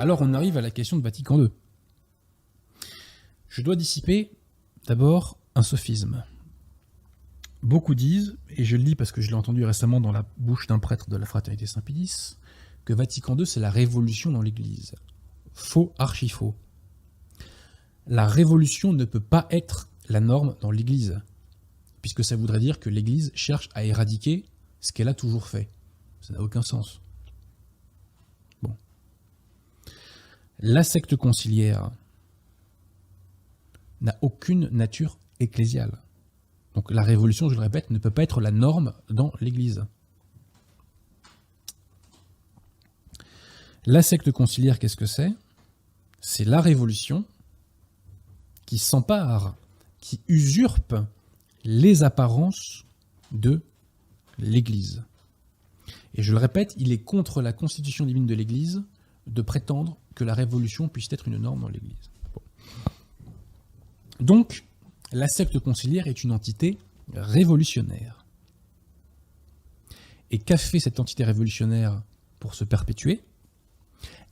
Alors on arrive à la question de Vatican II. Je dois dissiper d'abord un sophisme. Beaucoup disent, et je le dis parce que je l'ai entendu récemment dans la bouche d'un prêtre de la Fraternité Saint-Pédis, que Vatican II c'est la révolution dans l'Église. Faux, archi faux. La révolution ne peut pas être la norme dans l'Église, puisque ça voudrait dire que l'Église cherche à éradiquer ce qu'elle a toujours fait. Ça n'a aucun sens. Bon. La secte conciliaire n'a aucune nature ecclésiale. Donc la révolution, je le répète, ne peut pas être la norme dans l'Église. La secte conciliaire, qu'est-ce que c'est? C'est la révolution qui s'empare, qui usurpe les apparences de l'Église. Et je le répète, il est contre la constitution divine de l'Église de prétendre que la révolution puisse être une norme dans l'Église. Bon. Donc, la secte conciliaire est une entité révolutionnaire. Et qu'a fait cette entité révolutionnaire pour se perpétuer?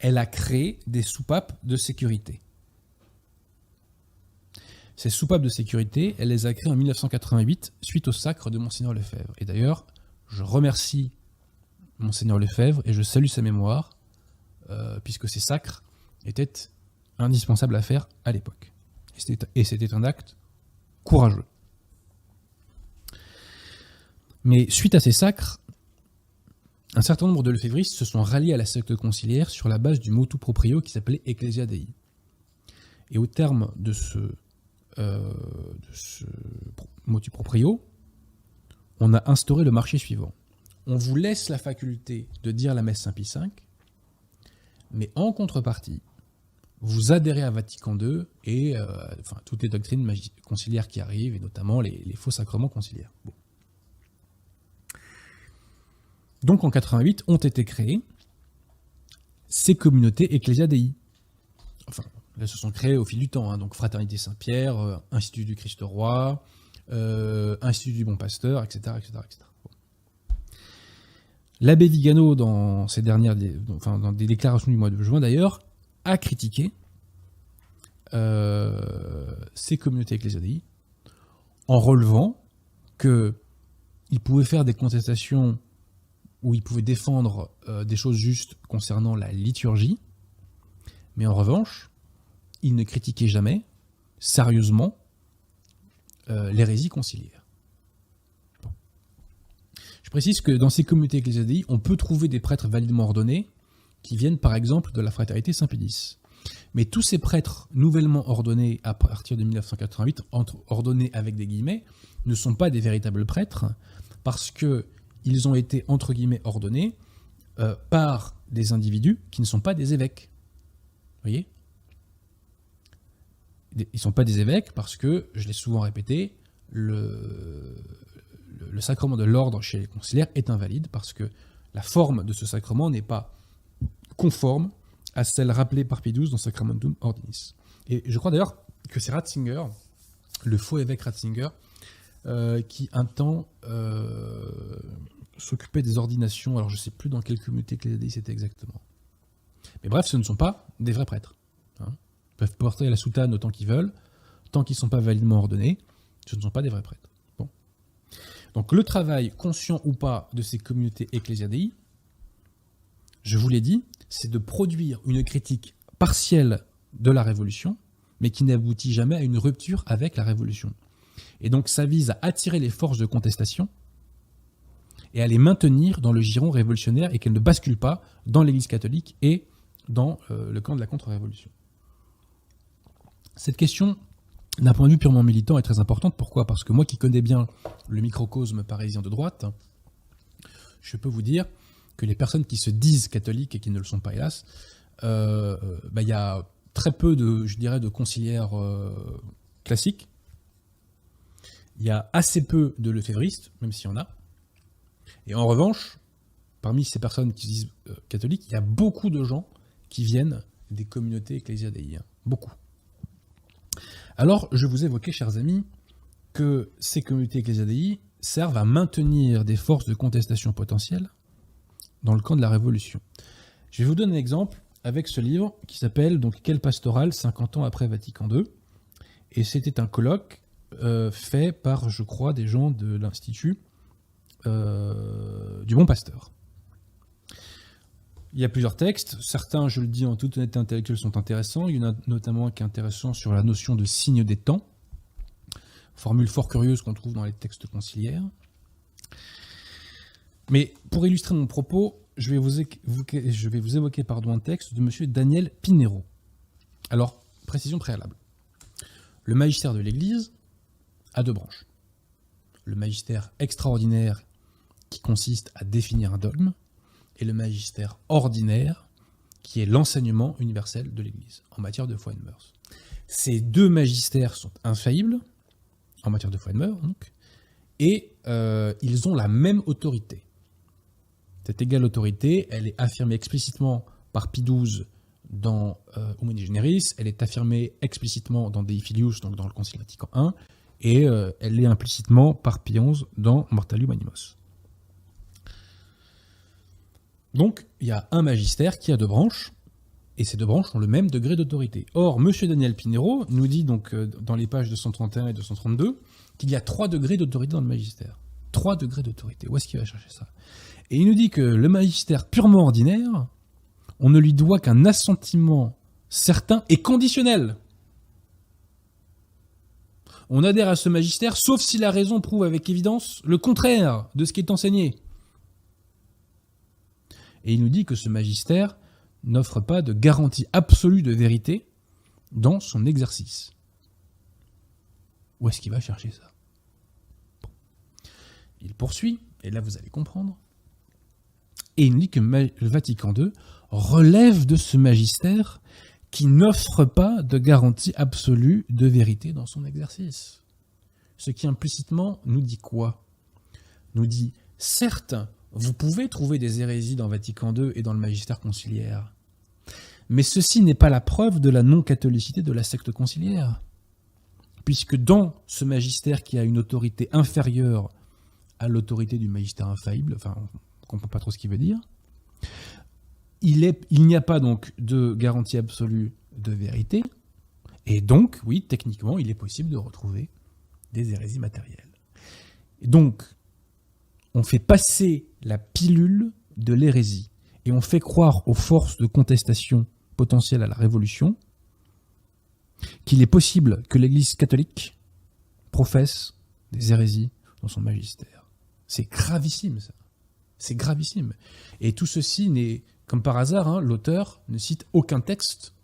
Elle a créé des soupapes de sécurité. Ces soupapes de sécurité, elle les a créées en 1988 suite au sacre de Monseigneur Lefebvre. Et d'ailleurs, je remercie Monseigneur Lefebvre et je salue sa mémoire, puisque ces sacres étaient indispensables à faire à l'époque. Et c'était un acte courageux. Mais suite à ces sacres, un certain nombre de lefévristes se sont ralliés à la secte conciliaire sur la base du motu proprio qui s'appelait Ecclesia Dei. Et au terme de ce motu proprio, on a instauré le marché suivant. On vous laisse la faculté de dire la messe Saint-Pie V, mais en contrepartie, vous adhérez à Vatican II et toutes les doctrines conciliaires qui arrivent, et notamment les faux sacrements conciliaires. Bon. Donc en 88 ont été créées ces communautés Ecclesia Dei. Enfin, elles se sont créées au fil du temps, hein, donc Fraternité Saint-Pierre, Institut du Christ Roi, Institut du Bon Pasteur, etc. etc., etc. Bon. L'abbé Vigano, dans dans des déclarations du mois de juin d'ailleurs, a critiqué ces communautés Ecclesia Dei en relevant qu'ils pouvaient faire des contestations où ils pouvaient défendre des choses justes concernant la liturgie, mais en revanche, ils ne critiquaient jamais, sérieusement, l'hérésie conciliaire. Bon. Je précise que dans ces communautés Ecclesia Dei, on peut trouver des prêtres validement ordonnés qui viennent par exemple de la Fraternité Saint-Pédis. Mais tous ces prêtres nouvellement ordonnés à partir de 1988, ordonnés avec des guillemets, ne sont pas des véritables prêtres parce qu'ils ont été, entre guillemets, ordonnés par des individus qui ne sont pas des évêques. Vous voyez ? Ils ne sont pas des évêques parce que, je l'ai souvent répété, le sacrement de l'ordre chez les conciliaires est invalide parce que la forme de ce sacrement n'est pas conforme à celle rappelée par Pie XII dans Sacramentum Ordinis. Et je crois d'ailleurs que c'est Ratzinger, le faux évêque Ratzinger, qui un temps s'occupait des ordinations, alors je ne sais plus dans quelle communauté Ecclesia Dei c'était exactement. Mais bref, ce ne sont pas des vrais prêtres. Hein. Ils peuvent porter la soutane autant qu'ils veulent, tant qu'ils ne sont pas validement ordonnés, ce ne sont pas des vrais prêtres. Bon. Donc le travail, conscient ou pas, de ces communautés Ecclesia Dei, je vous l'ai dit, c'est de produire une critique partielle de la Révolution, mais qui n'aboutit jamais à une rupture avec la Révolution. Et donc ça vise à attirer les forces de contestation et à les maintenir dans le giron révolutionnaire et qu'elles ne basculent pas dans l'Église catholique et dans le camp de la contre-révolution. Cette question, d'un point de vue purement militant, est très importante. Pourquoi ? Parce que moi qui connais bien le microcosme parisien de droite, je peux vous dire que les personnes qui se disent catholiques et qui ne le sont pas, hélas, y a très peu de conciliaires classiques. Il y a assez peu de lefévristes, même s'il y en a. Et en revanche, parmi ces personnes qui se disent catholiques, il y a beaucoup de gens qui viennent des communautés Ecclesia Dei. Beaucoup. Alors, je vous évoquais, chers amis, que ces communautés Ecclesia Dei servent à maintenir des forces de contestation potentielles dans le camp de la Révolution. Je vais vous donner un exemple avec ce livre qui s'appelle donc Quelle pastorale 50 ans après Vatican II. Et c'était un colloque fait par, je crois, des gens de l'Institut du Bon Pasteur. Il y a plusieurs textes. Certains, je le dis en toute honnêteté intellectuelle, sont intéressants. Il y en a notamment un qui est intéressant sur la notion de signe des temps. Formule fort curieuse qu'on trouve dans les textes conciliaires. Mais pour illustrer mon propos, je vais vous évoquer un texte de M. Daniel Pinero. Alors, précision préalable. Le magistère de l'Église a deux branches. Le magistère extraordinaire qui consiste à définir un dogme, et le magistère ordinaire qui est l'enseignement universel de l'Église en matière de foi et de mœurs. Ces deux magistères sont infaillibles en matière de foi et de mœurs, donc, et ils ont la même autorité. Cette égale autorité, elle est affirmée explicitement par Pie XII dans Humani Generis, elle est affirmée explicitement dans Dei Filius, donc dans le Concile Vatican I, et elle l'est implicitement par Pie XI dans Mortalium Animos. Donc, il y a un magistère qui a deux branches, et ces deux branches ont le même degré d'autorité. Or, M. Daniel Pinero nous dit donc dans les pages 231 et 232 qu'il y a 3 degrés d'autorité dans le magistère. 3 degrés d'autorité. Où est-ce qu'il va chercher ça? Et il nous dit que le magistère purement ordinaire, on ne lui doit qu'un assentiment certain et conditionnel. On adhère à ce magistère, sauf si la raison prouve avec évidence le contraire de ce qui est enseigné. Et il nous dit que ce magistère n'offre pas de garantie absolue de vérité dans son exercice. Où est-ce qu'il va chercher ça? Bon. Il poursuit, et là vous allez comprendre, et il nous dit que le Vatican II relève de ce magistère qui n'offre pas de garantie absolue de vérité dans son exercice. Ce qui implicitement nous dit quoi? Nous dit, certes, vous pouvez trouver des hérésies dans Vatican II et dans le magistère conciliaire, mais ceci n'est pas la preuve de la non-catholicité de la secte conciliaire, puisque dans ce magistère qui a une autorité inférieure à l'autorité du magistère infaillible, enfin on ne comprend pas trop ce qu'il veut dire, il n'y a pas donc de garantie absolue de vérité, et donc, oui, techniquement, il est possible de retrouver des hérésies matérielles. Et donc, on fait passer la pilule de l'hérésie, et on fait croire aux forces de contestation potentielles à la Révolution qu'il est possible que l'Église catholique professe des hérésies dans son magistère. C'est gravissime, ça. C'est gravissime. Et tout ceci n'est, comme par hasard, l'auteur ne cite aucun texte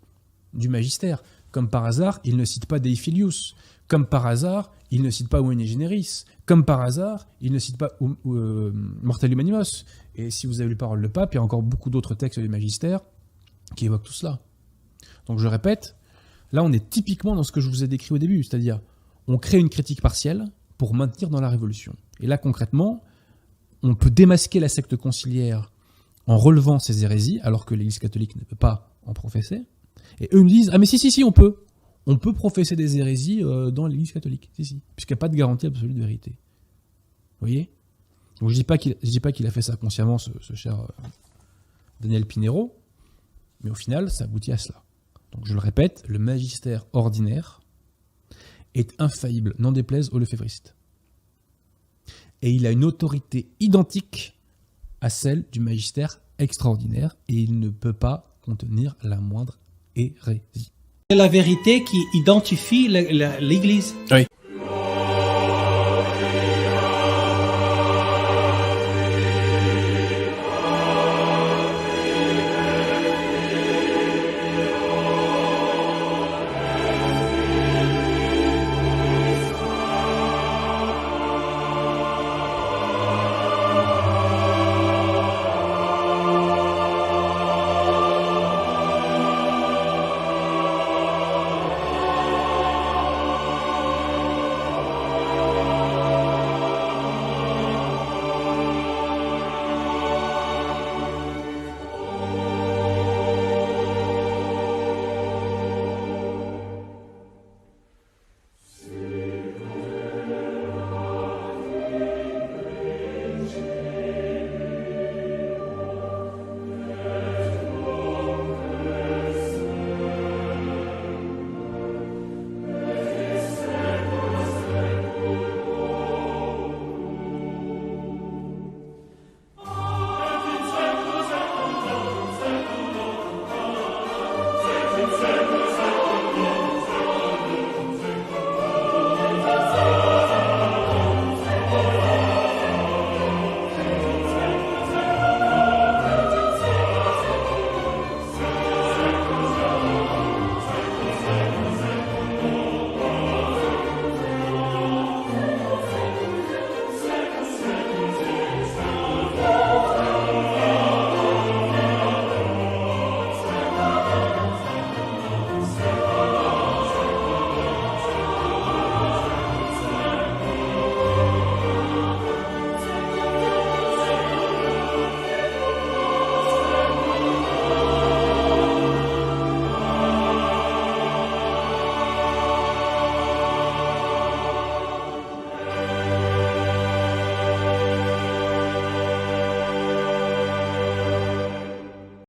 du magistère. Comme par hasard, il ne cite pas Dei Filius. Comme par hasard, il ne cite pas Humani Generis. Comme par hasard, il ne cite pas Mortalium Animos. Et si vous avez lu Paroles de Pape, il y a encore beaucoup d'autres textes du magistère qui évoquent tout cela. Donc je répète, là on est typiquement dans ce que je vous ai décrit au début, c'est-à-dire on crée une critique partielle pour maintenir dans la Révolution. Et là concrètement, on peut démasquer la secte conciliaire en relevant ces hérésies, alors que l'Église catholique ne peut pas en professer. Et eux me disent, ah mais si, on peut. On peut professer des hérésies dans l'Église catholique, si, puisqu'il n'y a pas de garantie absolue de vérité. Vous voyez? Donc je dis pas qu'il a fait ça consciemment, ce cher Daniel Pinero, mais au final, ça aboutit à cela. Donc je le répète, le magistère ordinaire est infaillible, n'en déplaise aux lefévristes. Et il a une autorité identique à celle du magistère extraordinaire, et il ne peut pas contenir la moindre hérésie. C'est la vérité qui identifie l'Église. Oui. Servus